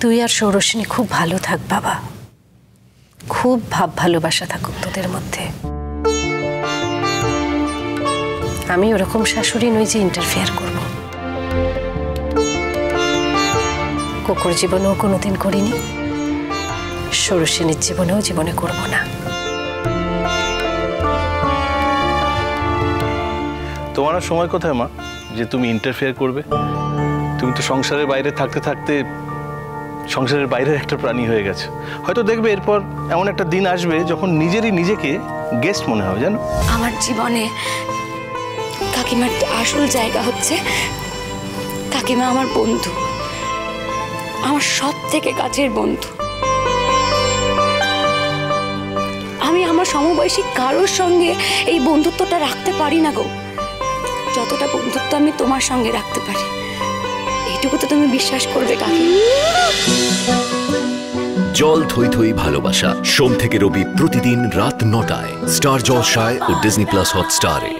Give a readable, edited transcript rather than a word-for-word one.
তুই আর সৌরসিনী খুব ভালো থাক বাবা, খুব ভালোবাসা থাকুক তোদের মধ্যে। আমি ওরকম শাশুড়ি নই যে ইন্টারফেয়ার করব। কোকোর জীবনেও কোনোদিন করিনি, সৌরসিনীর জীবনে করব না। তোমার আর সময় কোথায় মা যে তুমি ইন্টারফেয়ার করবে? তুমি তো সংসারের বাইরে থাকতে থাকতে সংসারের বাইরের একটা প্রাণী হয়ে গেছে। হয়তো দেখবে এরপর এমন একটা দিন আসবে যখন নিজেকে গেস্ট মনে হবে, জানো? আমার জীবনে কাকিমার আসল জায়গা হচ্ছে, কাকিমা আমার বন্ধু, আমার সব থেকে কাছের বন্ধু। আমি আমার সমবয়সী কারোর সঙ্গে এই বন্ধুত্বটা রাখতে পারি না গো, যতটা বন্ধুত্ব আমি তোমার সঙ্গে রাখতে পারি। এইটুকু তো তুমি বিশ্বাস করবে কাকিমা। জল থই থই ভালোবাসা, সোম থেকে রবি প্রতিদিন রাত ৯টায় স্টার জলসায় ও ডিজনি প্লাস হটস্টারে।